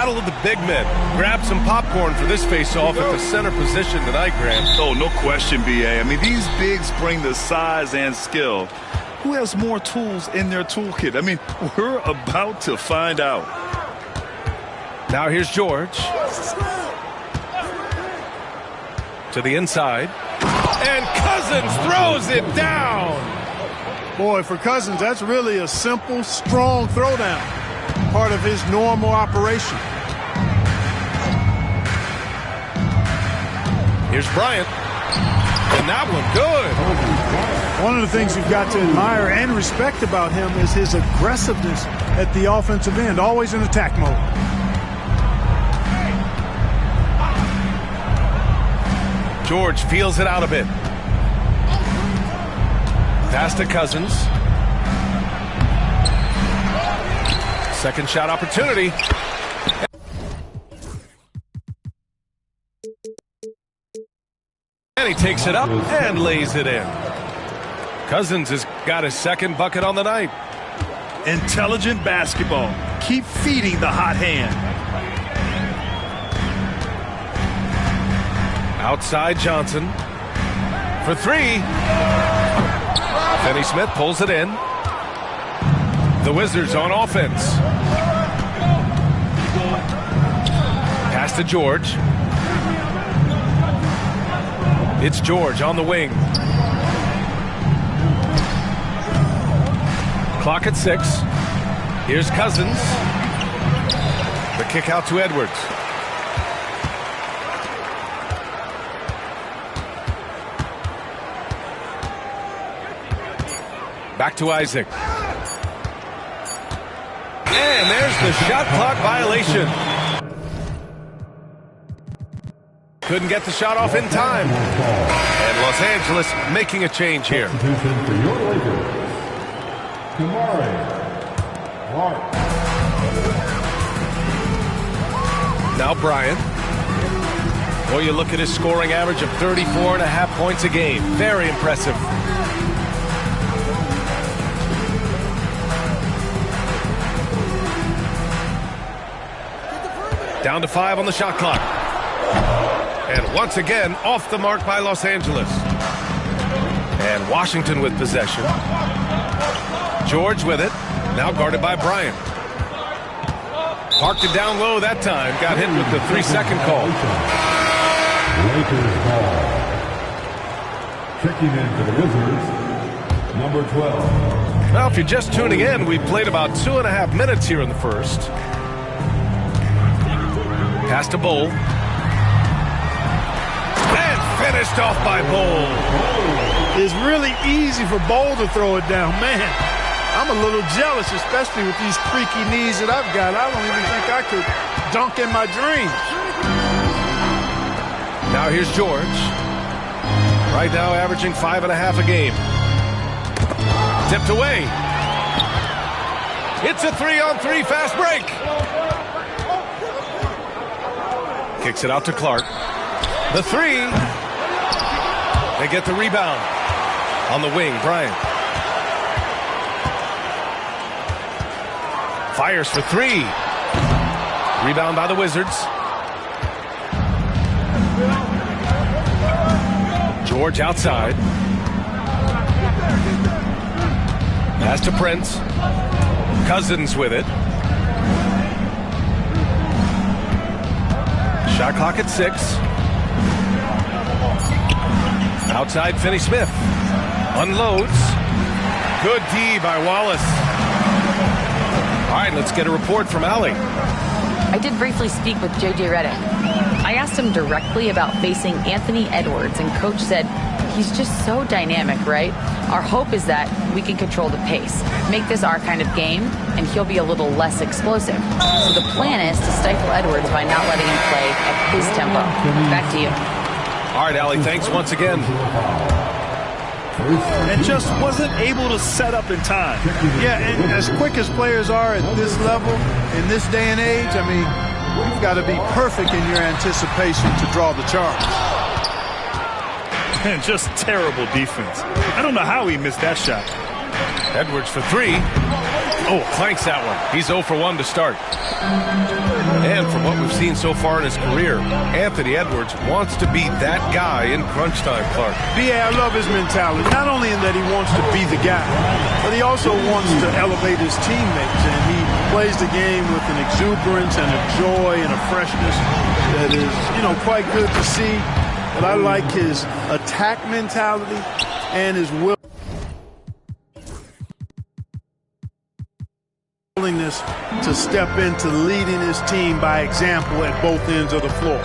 battle of the big men. Grab some popcorn for this face-off at the center position tonight, Grant. Oh, no question, B.A. I mean, these bigs bring the size and skill. Who has more tools in their toolkit? I mean, we're about to find out. Now here's George. To the inside. And Cousins throws it down. Boy, for Cousins, that's really a simple, strong throwdown. Part of his normal operation. Here's Bryant. And that one good. One of the things you've got to admire and respect about him is his aggressiveness at the offensive end, always in attack mode. George feels it out a bit. Pass to Cousins. Second shot opportunity. And he takes it up and lays it in. Cousins has got his second bucket on the night. Intelligent basketball. Keep feeding the hot hand. Outside Johnson. For three. Finney-Smith pulls it in. The Wizards on offense. Pass to George. It's George on the wing. Clock at 6. Here's Cousins. The kick out to Edwards. Back to Isaac. And there's the shot clock violation. Couldn't get the shot off in time. And Los Angeles making a change here. Now Bryant. Well, you look at his scoring average of 34.5 points a game. Very impressive. Down to 5 on the shot clock. And once again, off the mark by Los Angeles. And Washington with possession. George with it. Now guarded by Bryant. Parked it down low that time. Got hit with the 3-second call. Lakers ball. Checking in for the Wizards, number 12. Now, if you're just tuning in, we played about 2.5 minutes here in the first. Pass to Bol. And finished off by Bol. It's really easy for Bol to throw it down. Man, I'm a little jealous, especially with these creaky knees that I've got. I don't even think I could dunk in my dreams. Now here's George. Right now averaging 5.5 a game. Tipped away. It's a 3-on-3 fast break. Kicks it out to Clark. The 3. They get the rebound. On the wing, Bryant. Fires for 3. Rebound by the Wizards. George outside. Pass to Prince. Cousins with it. Shot clock at 6. Outside Finney-Smith. Unloads. Good D by Wallace. All right, let's get a report from Allie. I did briefly speak with J.J. Redick. I asked him directly about facing Anthony Edwards, and Coach said he's just so dynamic, right? Our hope is that we can control the pace, make this our kind of game, and he'll be a little less explosive. So the plan is to stifle Edwards by not letting him play at his tempo. Back to you. All right, Allie, thanks once again. And just wasn't able to set up in time. Yeah, and as quick as players are at this level, in this day and age, I mean, you've got to be perfect in your anticipation to draw the charge. And just terrible defense. I don't know how he missed that shot. Edwards for three. Oh, clanks that one. He's 0 for 1 to start. And from what we've seen so far in his career, Anthony Edwards wants to be that guy in crunch time, Clark. B.A., I love his mentality. Not only in that he wants to be the guy, but he also wants to elevate his teammates. And he plays the game with an exuberance and a joy and a freshness that is, quite good to see. But I like his attack mentality and his willingness to step into leading his team by example at both ends of the floor.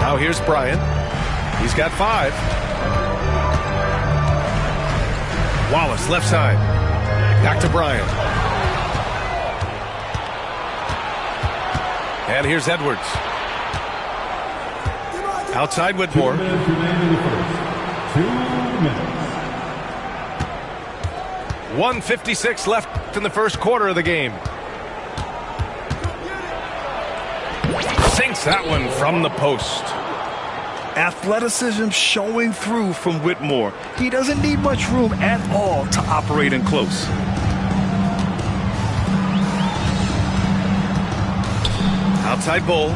Now here's Bryant. He's got 5. Wallace, left side. Back to Bryant. And here's Edwards. Outside Whitmore. 2 minutes remaining in the first. 2 minutes. 1:56 left in the first quarter of the game. Sinks that one from the post. Athleticism showing through from Whitmore. He doesn't need much room at all to operate in close. Outside Bull.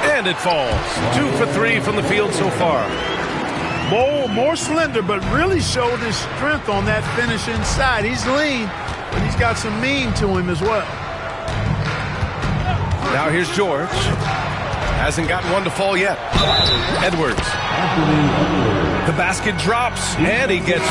And it falls. 2 for 3 from the field so far. Bull, more slender, but really showed his strength on that finish inside. He's lean, but he's got some mean to him as well. Now here's George. Hasn't gotten one to fall yet. Edwards. The basket drops, and he gets...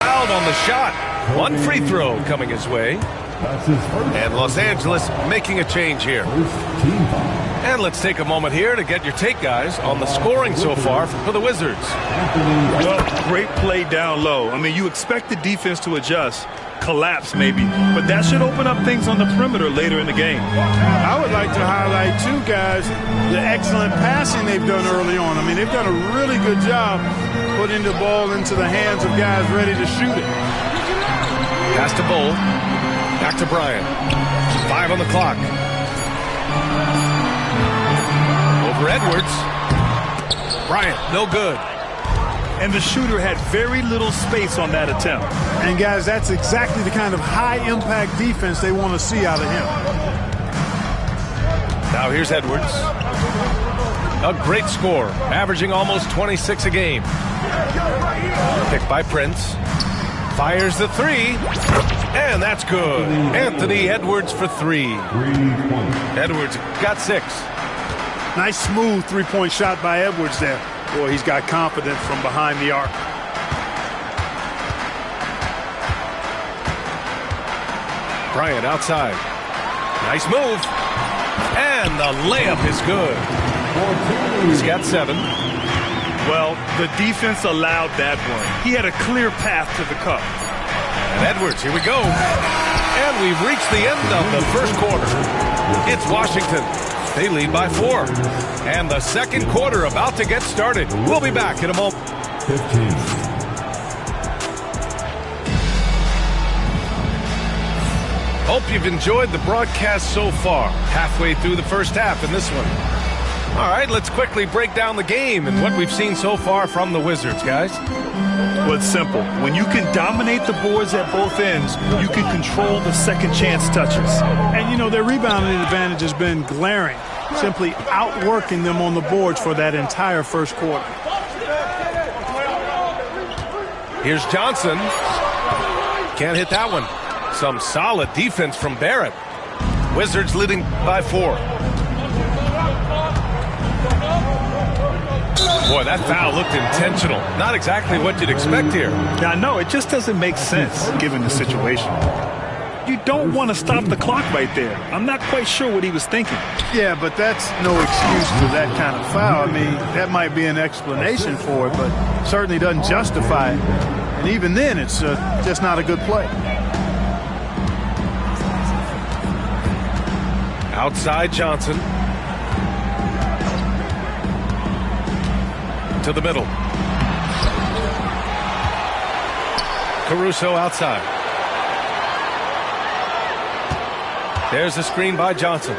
fouled on the shot. One free throw coming his way. And Los Angeles making a change here. And let's take a moment here to get your take, guys, on the scoring so far for the Wizards. Well, great play down low. I mean, you expect the defense to adjust, collapse maybe, but that should open up things on the perimeter later in the game. I would like to highlight, too, guys, the excellent passing they've done early on. I mean, they've done a really good job putting the ball into the hands of guys ready to shoot it. Pass to Bull. Back to Bryant. 5 on the clock. Over Edwards. Bryant, no good. And the shooter had very little space on that attempt. And, guys, that's exactly the kind of high-impact defense they want to see out of him. Now here's Edwards. A great score, averaging almost 26 a game. Picked by Prince. Fires the 3. And that's good. Anthony Edwards for 3. Edwards got 6. Nice smooth three-point shot by Edwards there. Boy, he's got confidence from behind the arc. Bryant outside. Nice move. And the layup is good. He's got 7. Well, the defense allowed that one. He had a clear path to the cup. And Edwards, here we go. And we've reached the end of the first quarter. It's Washington. They lead by 4. And the second quarter about to get started. We'll be back in a moment. 15. Hope you've enjoyed the broadcast so far. Halfway through the first half in this one. All right, let's quickly break down the game and what we've seen so far from the Wizards, guys. Well, it's simple. When you can dominate the boards at both ends, you can control the second chance touches. And, their rebounding advantage has been glaring, simply outworking them on the boards for that entire first quarter. Here's Johnson. Can't hit that one. Some solid defense from Barrett. Wizards leading by 4. Boy, that foul looked intentional. Not exactly what you'd expect here. Now, no, it just doesn't make sense given the situation. You don't want to stop the clock right there. I'm not quite sure what he was thinking. Yeah, but that's no excuse for that kind of foul. I mean, that might be an explanation for it, but certainly doesn't justify it. And even then, it's just not a good play. Outside Johnson. To the middle. Caruso outside. There's a screen by Johnson.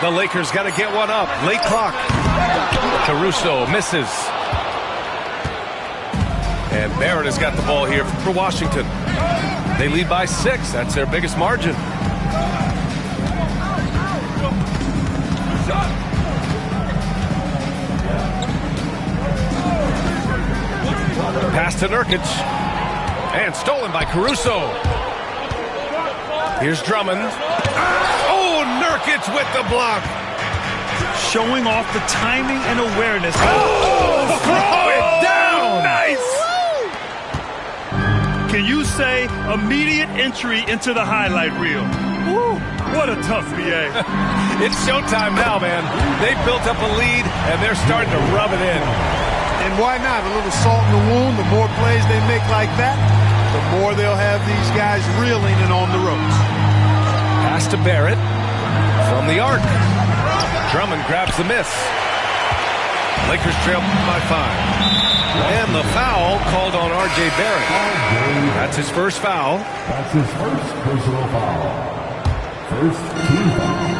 The Lakers got to get one up. Late clock. Caruso misses. And Barrett has got the ball here for Washington. They lead by 6. That's their biggest margin. Pass to Nurkic. And stolen by Caruso. Here's Drummond. Oh, Nurkic with the block. Showing off the timing and awareness. Oh, throw it down. Nice. Can you say immediate entry into the highlight reel? Woo, what a tough BA. It's showtime now, man. They've built up a lead, and they're starting to rub it in. And why not? A little salt in the wound. The more plays they make like that, the more they'll have these guys reeling and on the ropes. Pass to Barrett from the arc. Drummond grabs the miss. Lakers trail by 5. And the foul called on R.J. Barrett. That's his first foul. That's his first personal foul. First team foul.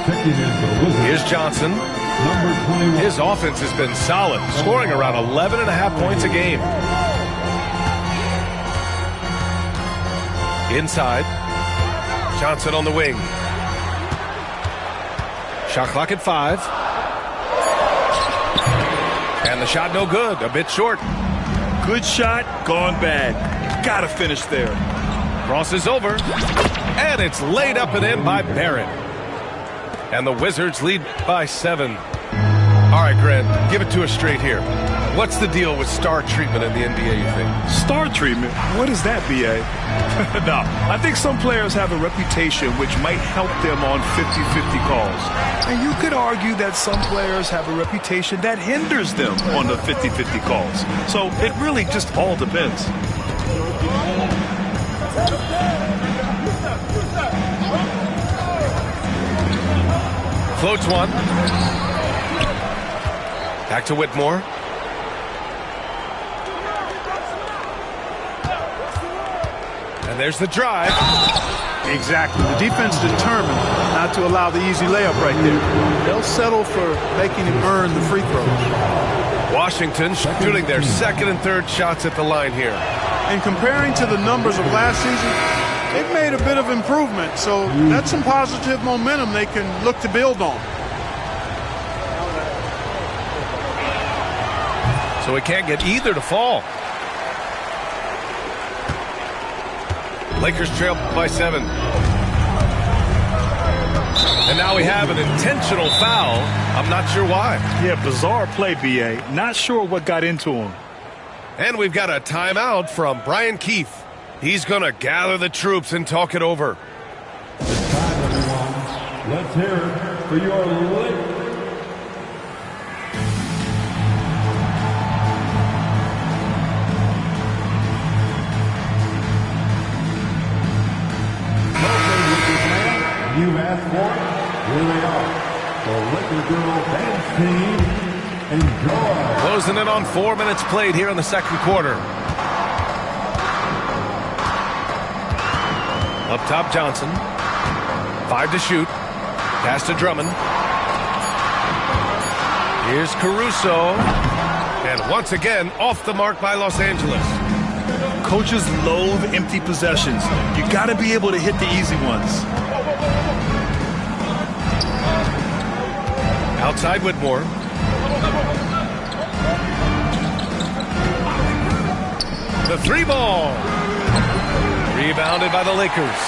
Checking in for the Wizards. Here's Johnson. Number 21. His offense has been solid, scoring around 11.5 points a game. Inside. Johnson on the wing. Shot clock at 5. And the shot no good, a bit short. Good shot, gone bad. Gotta finish there. Crosses over. And it's laid up and in by Barrett. And the Wizards lead by 7. All right, Grant, give it to us straight here. What's the deal with star treatment in the NBA, you think? Star treatment? What is that, BA? No, I think some players have a reputation which might help them on 50-50 calls. And you could argue that some players have a reputation that hinders them on the 50-50 calls. So it really just all depends. Floats one. Back to Whitmore. And there's the drive. Exactly. The defense determined not to allow the easy layup right there. They'll settle for making him earn the free throws. Washington shooting their second and third shots at the line here. And comparing to the numbers of last season, they've made a bit of improvement. So that's some positive momentum they can look to build on. So we can't get either to fall. Lakers trail by 7. And now we have an intentional foul. I'm not sure why. Yeah, bizarre play, BA. Not sure what got into him. And we've got a timeout from Brian Keefe. He's going to gather the troops and talk it over. It's time, everyone. Let's hear it for your Lakers. You've asked for it, here they are. The Laker Girl Dance Team. Enjoy. Closing in on 4 minutes played here in the second quarter. Up top, Johnson. 5 to shoot. Pass to Drummond. Here's Caruso. And once again, off the mark by Los Angeles. Coaches loathe empty possessions. You got to be able to hit the easy ones. Outside Whitmore. The 3 ball. Rebounded by the Lakers.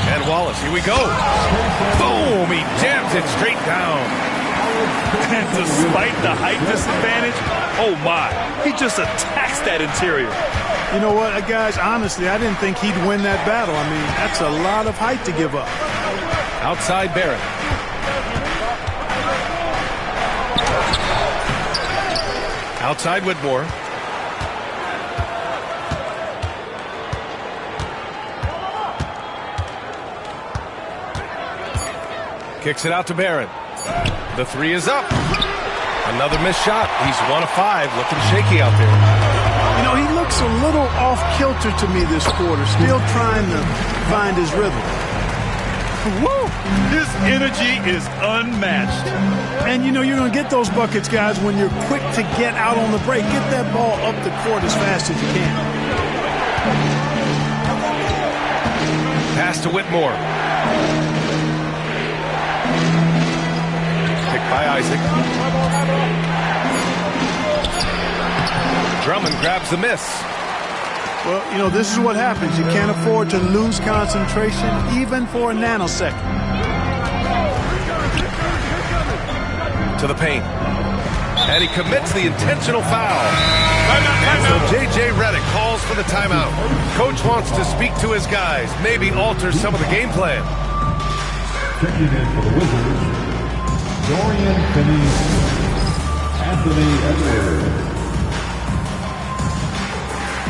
And Wallace, here we go. Boom! He jams it straight down. And despite the height disadvantage, oh my, he just attacks that interior. You know what, guys, honestly, I didn't think he'd win that battle. I mean, that's a lot of height to give up. Outside Barrett. Outside Whitmore. Kicks it out to Barrett. The three is up. Another missed shot. He's 1 of 5, looking shaky out there. You know, he looks a little off-kilter to me this quarter, still trying to find his rhythm. Woo! His energy is unmatched. And, you know, you're going to get those buckets, guys, when you're quick to get out on the break. Get that ball up the court as fast as you can. Pass to Whitmore. Picked by Isaac. Drummond grabs the miss. Well, you know, this is what happens. You can't afford to lose concentration even for a nanosecond. To the paint. And he commits the intentional foul. And so J.J. Redick calls for the timeout. Coach wants to speak to his guys, maybe alter some of the game plan. Checking in for the Wizards, Dorian Finney-Anthony Edwards.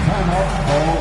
Timeout call.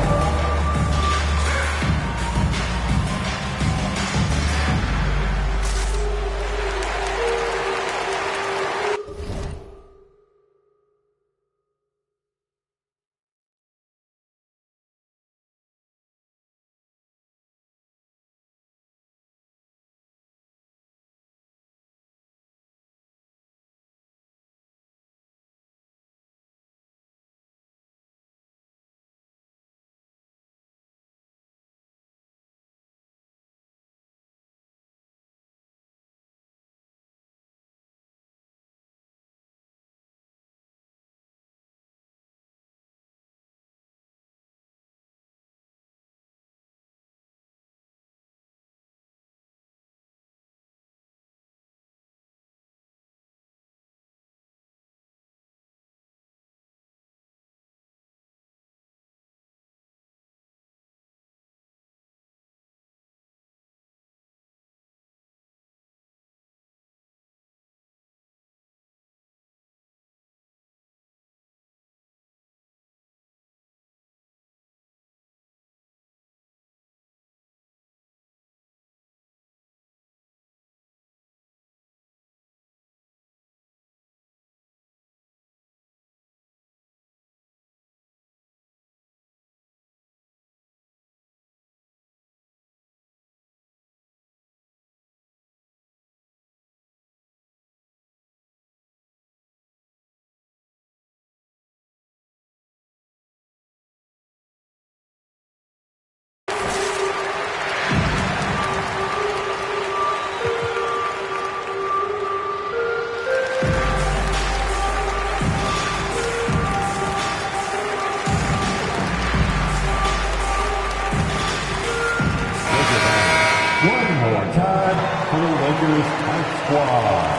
One more time for the Lakers Tight Squad.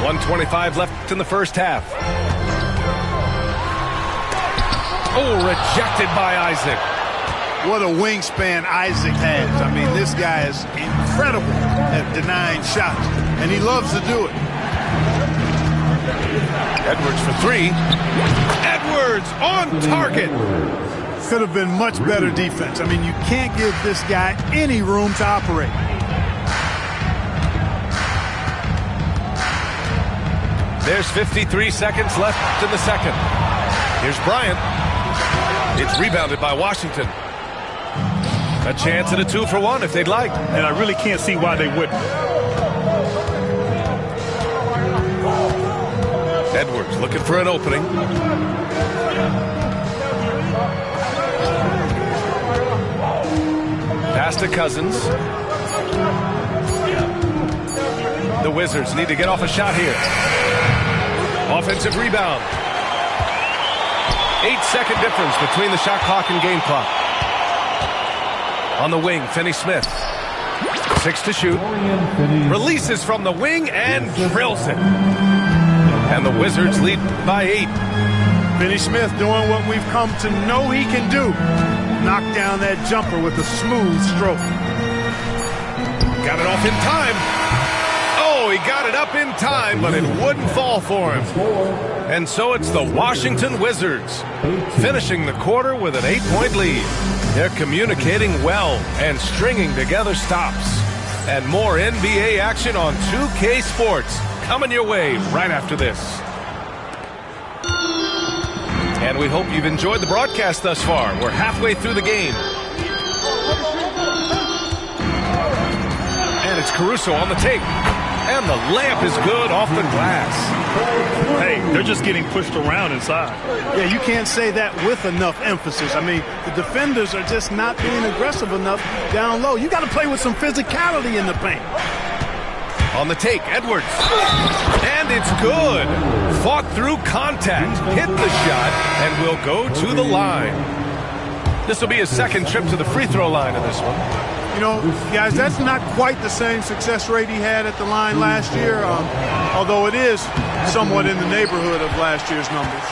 1:25 left in the first half. Oh, rejected by Isaac. What a wingspan Isaac has. I mean, this guy is incredible at denying shots, and he loves to do it. Edwards for three. Edwards on target. Could have been much better defense. I mean, you can't give this guy any room to operate. There's 53 seconds left in the second. Here's Bryant. It's rebounded by Washington. A chance at a 2-for-1 if they'd like. And I really can't see why they wouldn't. Edwards looking for an opening. Pass to Cousins. The Wizards need to get off a shot here. Offensive rebound. 8-second difference between the shot clock and game clock. On the wing, Finney-Smith. 6 to shoot. Releases from the wing and drills it. And the Wizards lead by 8. Finney-Smith doing what we've come to know he can do. Knock down that jumper with a smooth stroke. Got it off in time. Oh, he got it up in time, but it wouldn't fall for him. And so it's the Washington Wizards finishing the quarter with an 8-point lead. They're communicating well and stringing together stops. And more NBA action on 2K Sports coming your way right after this. And we hope you've enjoyed the broadcast thus far. We're halfway through the game. And it's Caruso on the take. And the layup is good off the glass. Hey, they're just getting pushed around inside. Yeah, you can't say that with enough emphasis. I mean, the defenders are just not being aggressive enough down low. You got to play with some physicality in the paint. On the take, Edwards. And it's good. Fought through contact, hit the shot, and will go to the line. This will be his second trip to the free throw line in this one. You know, guys, that's not quite the same success rate he had at the line last year, although it is somewhat in the neighborhood of last year's numbers.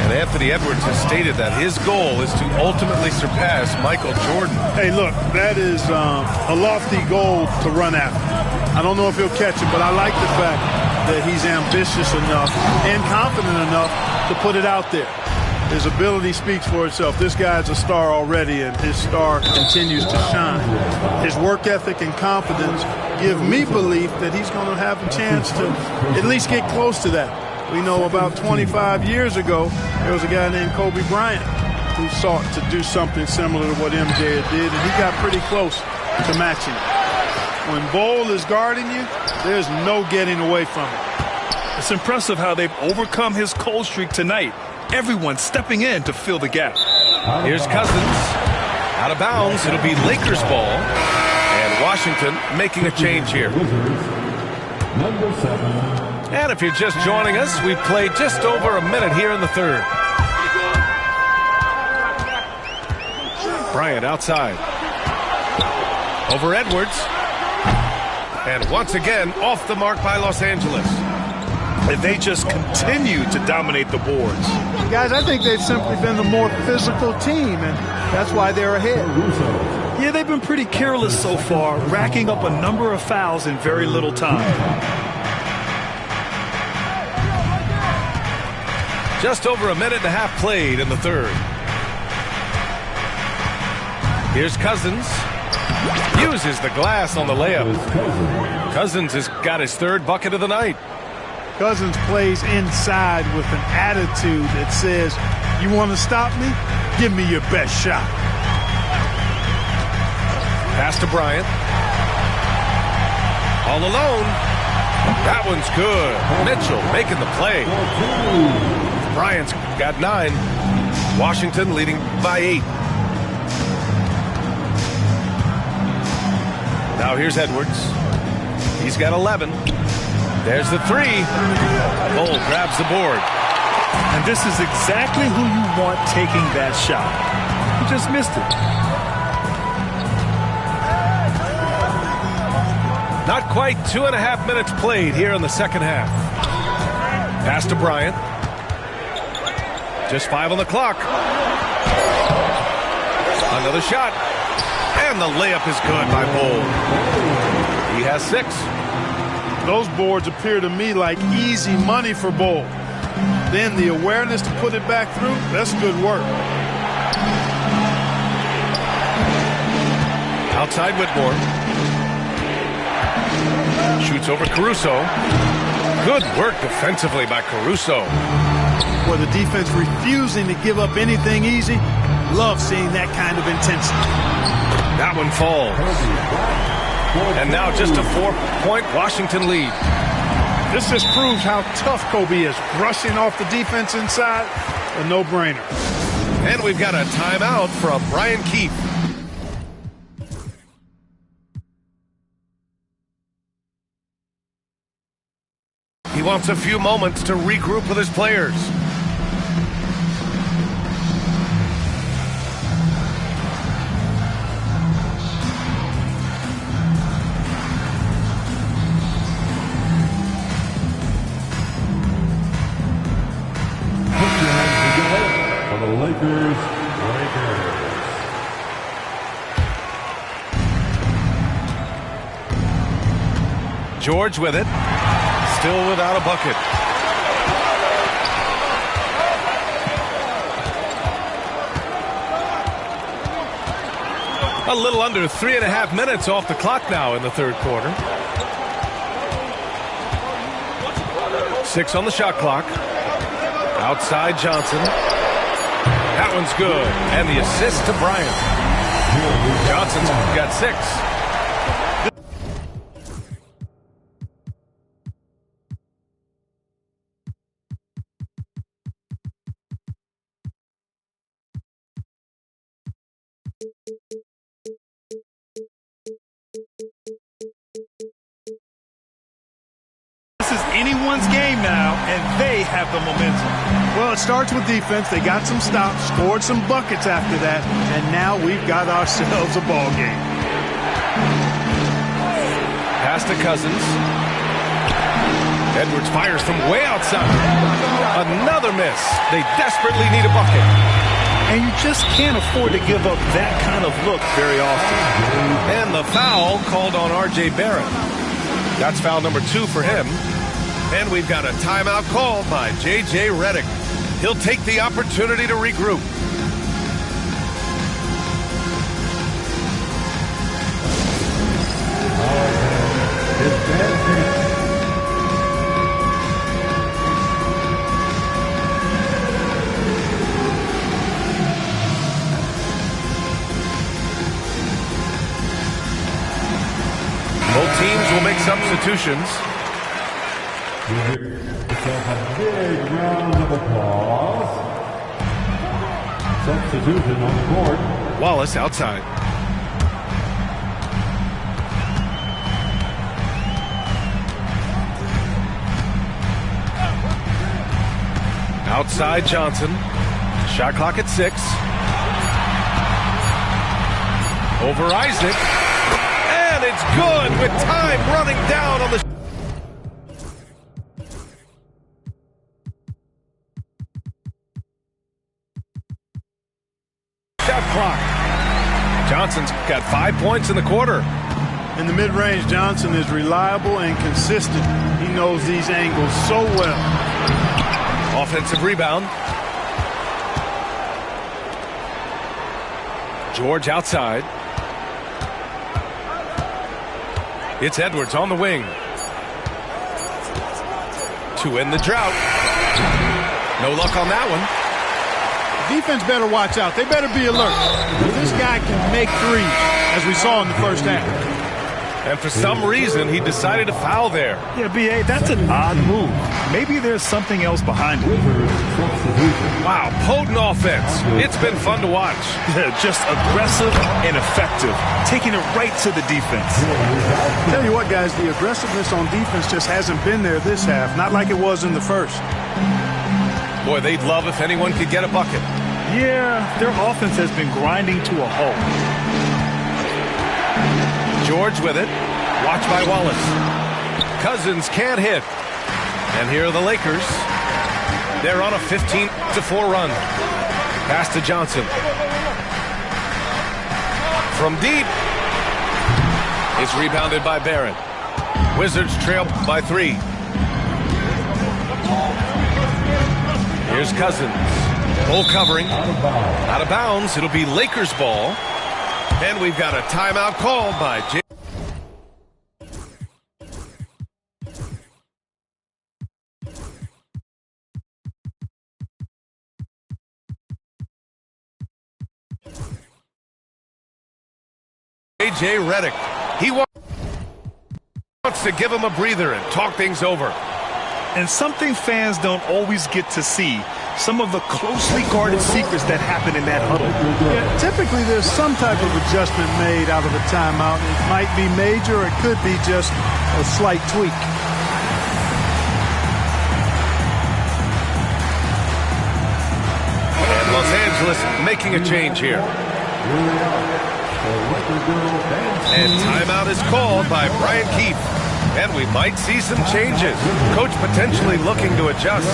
And Anthony Edwards has stated that his goal is to ultimately surpass Michael Jordan. Hey, look, that is a lofty goal to run after. I don't know if he'll catch it, but I like the fact that he's ambitious enough and confident enough to put it out there. His ability speaks for itself. This guy's a star already, and his star continues to shine. His work ethic and confidence give me belief that he's going to have a chance to at least get close to that. We know about 25 years ago, there was a guy named Kobe Bryant who sought to do something similar to what MJ did, and he got pretty close to matching it. When Bol is guarding you, there's no getting away from it. It's impressive how they've overcome his cold streak tonight. Everyone stepping in to fill the gap. Here's Cousins. Out of bounds. It'll be Lakers ball. And Washington making a change here. Number 7. And if you're just joining us, we've played just over a minute here in the third. Bryant outside. Over Edwards. And once again, off the mark by Los Angeles. And they just continue to dominate the boards. Guys, I think they've simply been the more physical team, and that's why they're ahead. Yeah, they've been pretty careless so far, racking up a number of fouls in very little time. Just over a minute and a half played in the third. Here's Cousins. Uses the glass on the layup. Cousins has got his third bucket of the night. Cousins plays inside with an attitude that says, you want to stop me? Give me your best shot. Pass to Bryant. All alone. That one's good. Mitchell making the play. Bryant's got 9. Washington leading by 8. Now here's Edwards. He's got 11. There's the 3. Bol grabs the board. And this is exactly who you want taking that shot. He just missed it. Not quite 2.5 minutes played here in the second half. Pass to Bryant. Just 5 on the clock. Another shot. And the layup is good by Bol. He has 6. Those boards appear to me like easy money for Bol. Then the awareness to put it back through, that's good work. Outside Whitmore. Shoots over Caruso. Good work defensively by Caruso. For the defense refusing to give up anything easy, love seeing that kind of intensity. That one falls. And now just a 4-point Washington lead. This just proves how tough Kobe is. Rushing off the defense inside, a no-brainer. And we've got a timeout from Brian Keefe. He wants a few moments to regroup with his players. George with it. Still without a bucket. A little under 3.5 minutes off the clock now in the third quarter. 6 on the shot clock. Outside Johnson. That one's good. And the assist to Bryant. Johnson's got 6. This is anyone's game now, and they have the momentum. Well, it starts with defense. They got some stops, scored some buckets after that, and now we've got ourselves a ball game. Pass to Cousins. Edwards fires from way outside. Another miss. They desperately need a bucket. And you just can't afford to give up that kind of look very often. And the foul called on R.J. Barrett. That's foul number 2 for him. And we've got a timeout called by J.J. Redick. He'll take the opportunity to regroup. Both teams will make substitutions. Give yourself a big round of applause. Substitution on the court. Wallace outside. Outside Johnson. Shot clock at 6. Over Isaac. And it's good with time running down on the shot clock. Johnson's got 5 points in the quarter. In the mid-range, Johnson is reliable and consistent. He knows these angles so well. Offensive rebound. George outside. It's Edwards on the wing. To end the drought. No luck on that one. Defense better watch out. They better be alert. This guy can make threes, as we saw in the first half. And for some reason, he decided to foul there. Yeah, B.A., that's an odd move. Maybe there's something else behind it. Wow, potent offense. It's been fun to watch. Just aggressive and effective, taking it right to the defense. Tell you what, guys, the aggressiveness on defense just hasn't been there this half, not like it was in the first. Boy, they'd love if anyone could get a bucket. Yeah, their offense has been grinding to a halt. George with it. Watched by Wallace. Cousins can't hit. And here are the Lakers. They're on a 15-4 run. Pass to Johnson. From deep. It's rebounded by Barrett. Wizards trail by 3. Here's Cousins. Full covering. Out of bounds. It'll be Lakers ball. And we've got a timeout called by J.J. Redick. He wants to give him a breather and talk things over. And something fans don't always get to see, some of the closely guarded secrets that happen in that huddle. Yeah, typically there's some type of adjustment made out of a timeout. It might be major, or it could be just a slight tweak. And Los Angeles making a change here. And timeout is called by Brian Keefe. And we might see some changes. Coach potentially looking to adjust.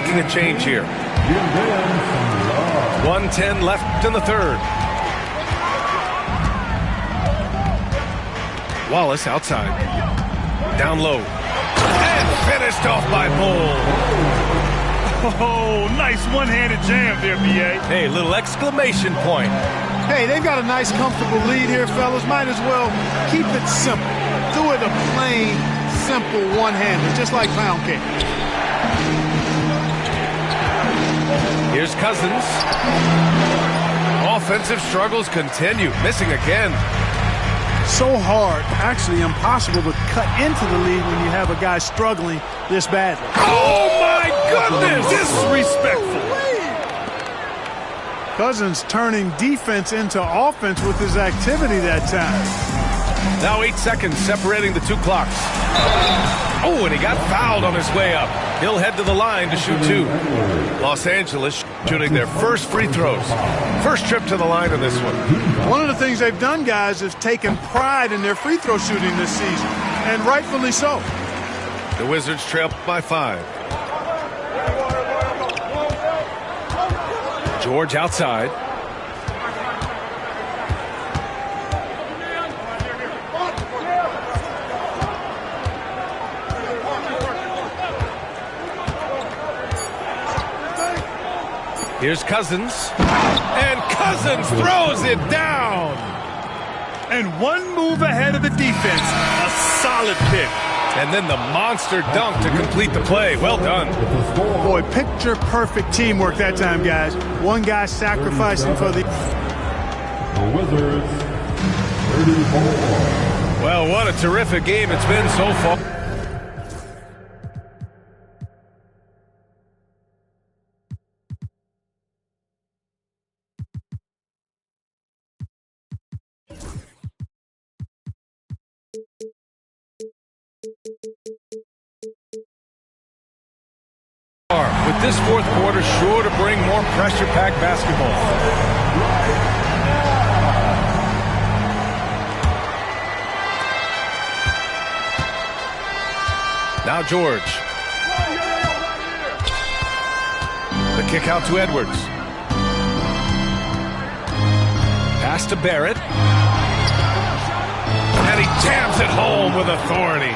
making a change here. 1:10 left in the third. Wallace outside. Down low. And finished off by Bull. Oh, nice one-handed jam there, B.A. Hey, little exclamation point. Hey, they've got a nice, comfortable lead here, fellas. Might as well keep it simple. Do it a plain, simple one-hander, just like pound cake. Here's Cousins. Offensive struggles continue. Missing again. So hard, actually impossible to cut into the lead when you have a guy struggling this badly. Oh, my goodness! Disrespectful. Cousins turning defense into offense with his activity that time. Now 8 seconds separating the two clocks. Oh, and he got fouled on his way up. He'll head to the line to shoot 2. Los Angeles shooting their first free throws. First trip to the line in this one. One of the things they've done, guys, is taken pride in their free throw shooting this season, and rightfully so. The Wizards trail by 5. George outside. Here's Cousins. And Cousins throws it down. And one move ahead of the defense. A solid pick. And then the monster dunk to complete the play. Well done. Boy, picture-perfect teamwork that time, guys. One guy sacrificing for the Wizards, 34. Well, what a terrific game it's been so far. With this fourth quarter sure to bring more pressure-packed basketball. Now George. The kick out to Edwards. Pass to Barrett. And he jams it home with authority.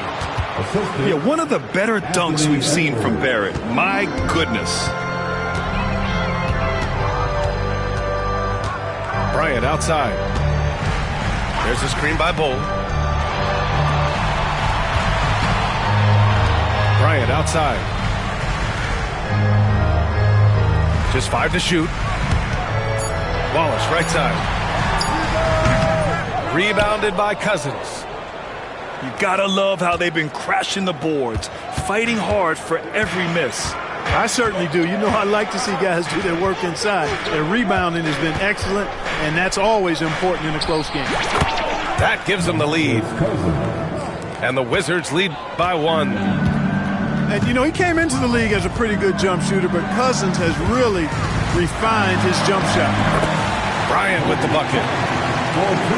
Yeah, one of the better dunks we've seen from Barrett. My goodness. Bryant outside. There's a screen by Bull. Bryant outside. Just 5 to shoot. Wallace right side. Rebounded by Cousins. You gotta love how they've been crashing the boards, fighting hard for every miss. I certainly do. You know, I like to see guys do their work inside. Their rebounding has been excellent, and that's always important in a close game. That gives them the lead. And the Wizards lead by 1. And, you know, he came into the league as a pretty good jump shooter, but Cousins has really refined his jump shot. Bryant with the bucket.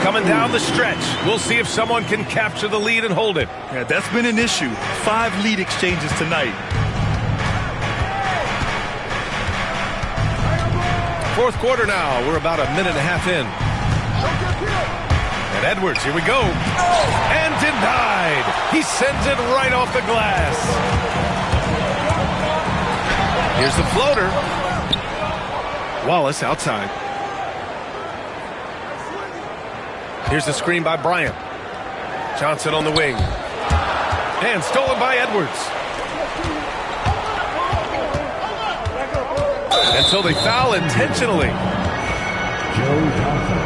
Coming down the stretch. We'll see if someone can capture the lead and hold it. Yeah, that's been an issue. 5 lead exchanges tonight. Fourth quarter now. We're about a minute and a half in. And Edwards, here we go. And denied. He sends it right off the glass. Here's the floater. Wallace outside. Here's the screen by Bryant. Johnson on the wing. And stolen by Edwards. And so they foul intentionally. Joe Johnson.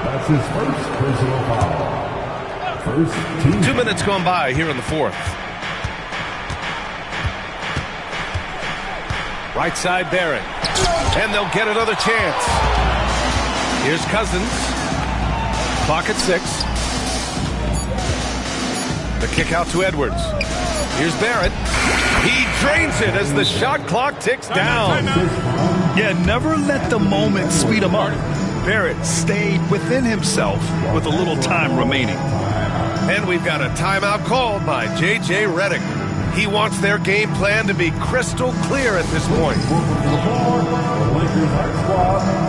That's his first personal foul. First team. 2 minutes gone by here in the fourth. Right side Barrett. And they'll get another chance. Here's Cousins. Clock at 6. The kick out to Edwards. Here's Barrett. He drains it as the shot clock ticks down. Yeah, never let the moment speed him up. Barrett stayed within himself with a little time remaining. And we've got a timeout called by J.J. Redick. He wants their game plan to be crystal clear at this point. The Lakers Heart Squad.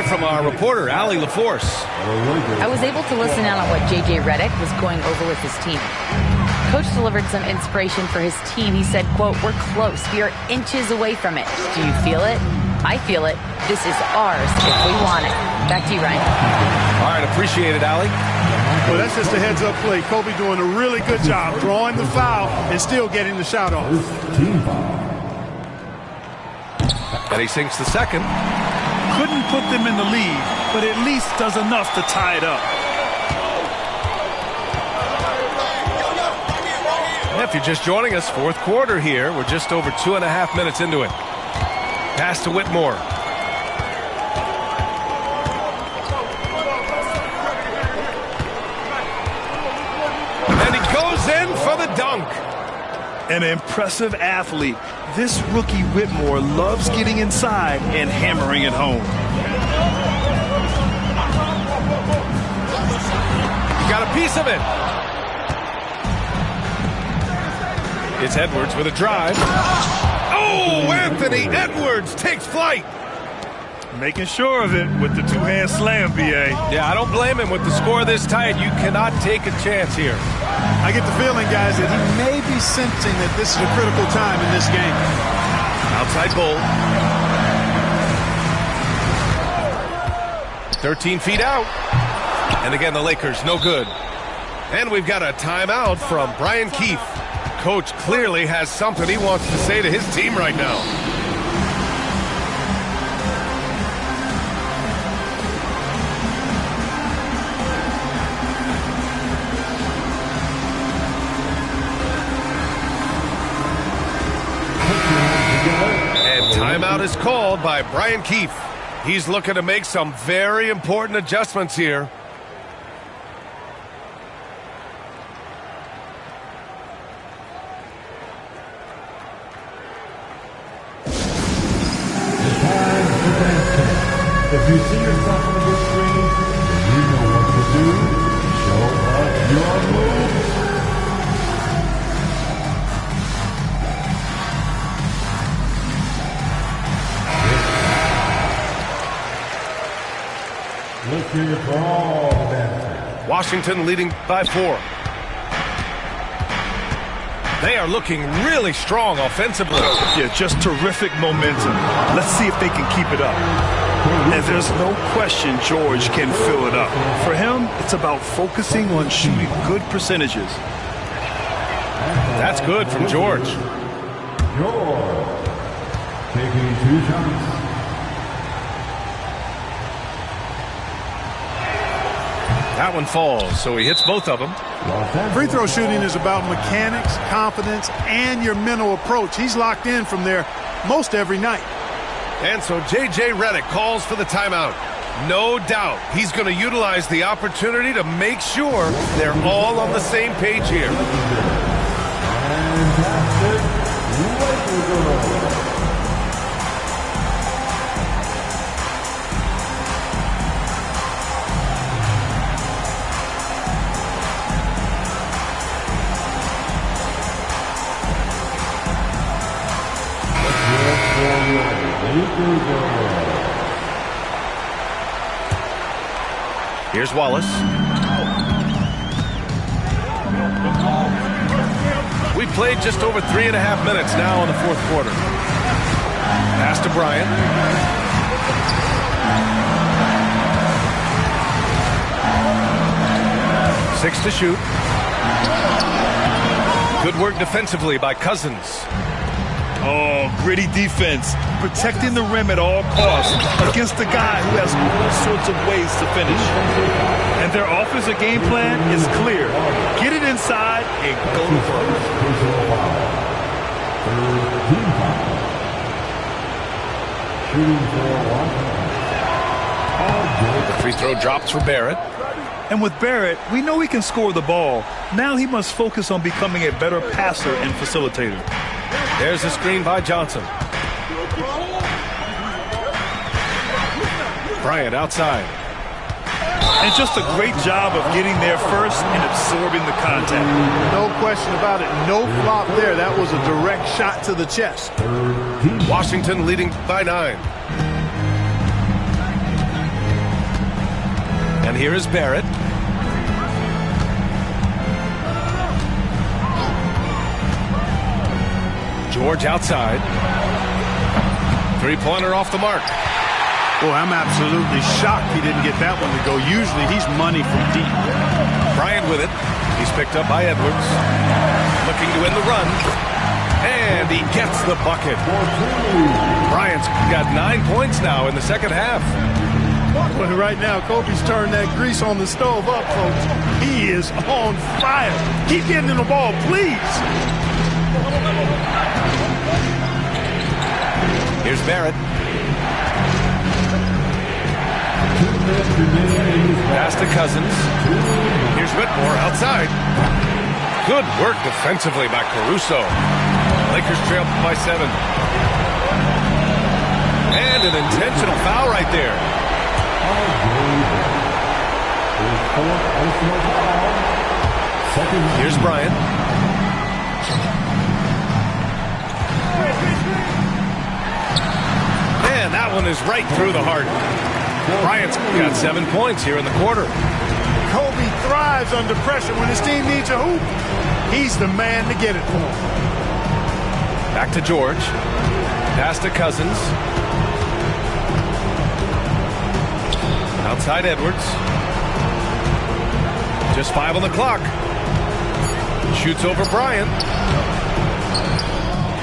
From our reporter, Allie LaForce. I was able to listen in on what J.J. Redick was going over with his team. Coach delivered some inspiration for his team. He said, quote, "We're close. We are inches away from it. Do you feel it? I feel it. This is ours if we want it." Back to you, Ryan. All right, appreciate it, Allie. Well, that's just a heads-up play. Kobe doing a really good job drawing the foul and still getting the shot off. And he sinks the second. Couldn't put them in the lead, but at least does enough to tie it up. If you're just joining us, fourth quarter here. We're just over 2.5 minutes into it. Pass to Whitmore. And he goes in for the dunk. An impressive athlete. This rookie Whitmore loves getting inside and hammering it home. He got a piece of it. It's Edwards with a drive. Oh, Anthony Edwards takes flight. Making sure of it with the two-hand slam, B.A. Yeah, I don't blame him. With the score this tight, you cannot take a chance here. I get the feeling, guys, that he may be sensing that this is a critical time in this game. Outside Bull. 13 feet out. And again, the Lakers, no good. And we've got a timeout from Brian Keefe. Coach clearly has something he wants to say to his team right now. Timeout is called by Brian Keefe. He's looking to make some very important adjustments here. If you see yourself on the big screen, you know what to do. Show us your moves. Let's hear it for all the dancers. Washington leading by 4. They are looking really strong offensively. Yeah, just terrific momentum. Let's see if they can keep it up. And there's no question George can fill it up. For him, it's about focusing on shooting good percentages. That's good from George. George taking 2 shots. That one falls, so he hits both of them. Free throw shooting is about mechanics, confidence, and your mental approach. He's locked in from there most every night. And so J.J. Redick calls for the timeout. No doubt he's going to utilize the opportunity to make sure they're all on the same page here. Here's Wallace. We played just over 3.5 minutes now in the fourth quarter. Pass to Bryant. Six to shoot. Good work defensively by Cousins. Oh, gritty defense, protecting the rim at all costs against a guy who has all sorts of ways to finish. And their offensive game plan is clear. Get it inside and go to work. The free throw drops for Barrett. And with Barrett, we know he can score the ball. Now he must focus on becoming a better passer and facilitator. There's a screen by Johnson. Bryant outside. And just a great job of getting there first and absorbing the contact. No question about it. No flop there. That was a direct shot to the chest. Washington leading by 9. And here is Barrett. George outside. Three-pointer off the mark. Boy, I'm absolutely shocked he didn't get that one to go. Usually he's money from deep. Bryant with it. He's picked up by Edwards. Looking to win the run. And he gets the bucket. Bryant's got 9 points now in the second half. But right now, Kobe's turned that grease on the stove up, folks. He is on fire. Keep getting him the ball, please. Here's Barrett. Pass to Cousins. Here's Whitmore outside. Good work defensively by Caruso. Lakers trail by 7. And an intentional foul right there. Here's Bryant. Man, that one is right through the heart. Bryant's got 7 points here in the quarter. Kobe thrives under pressure. When his team needs a hoop, he's the man to get it for him. Back to George. Pass to Cousins. Outside Edwards. Just 5 on the clock. Shoots over Bryant.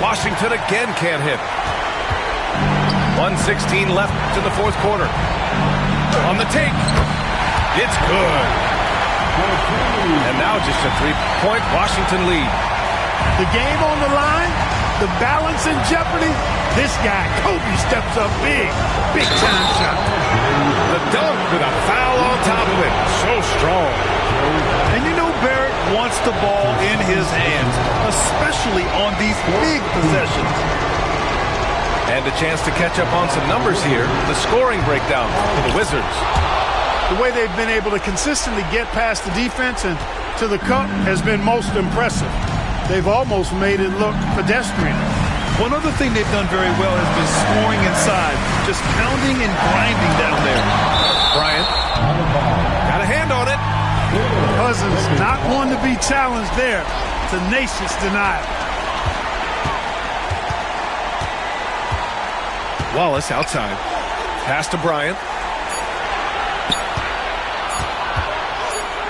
Washington again can't hit. 1:16 left in the fourth quarter. On the take. It's good. And now just a 3-point Washington lead. The game on the line, the balance in jeopardy. This guy, Kobe, steps up big. Big time shot. The dunk with a foul on top of it. So strong. And you know Barrett wants the ball in his hands, especially on these big possessions. And a chance to catch up on some numbers here. The scoring breakdown for the Wizards. The way they've been able to consistently get past the defense and to the cup has been most impressive. They've almost made it look pedestrian. One other thing they've done very well has been scoring inside, just pounding and grinding down there. Bryant got a hand on it. Cousins not one to be challenged there. Tenacious denial. Wallace outside. Pass to Bryant.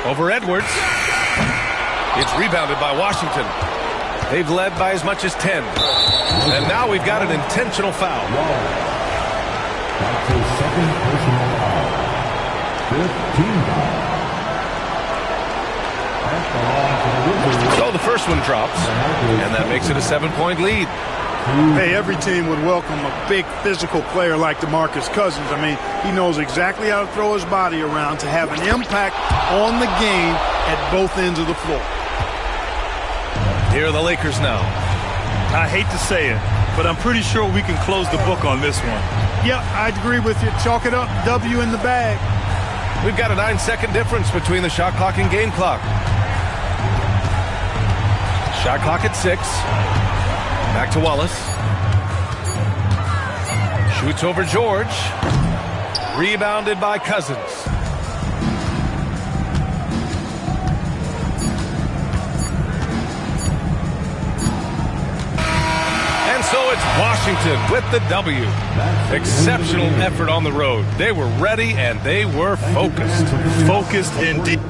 Over Edwards. It's rebounded by Washington. They've led by as much as 10. And now we've got an intentional foul. That's his second personal foul. 15 foul. So the first one drops, and that makes it a 7-point lead. Hey, every team would welcome a big physical player like DeMarcus Cousins. I mean, he knows exactly how to throw his body around to have an impact on the game at both ends of the floor. Here are the Lakers now. I hate to say it, but I'm pretty sure we can close the book on this one. Yeah, I'd agree with you. Chalk it up. W in the bag. We've got a 9-second difference between the shot clock and game clock. Shot clock at 6. Back to Wallace. Shoots over George. Rebounded by Cousins. And so it's Washington with the W. Exceptional effort on the road. They were ready and they were focused. Focused indeed.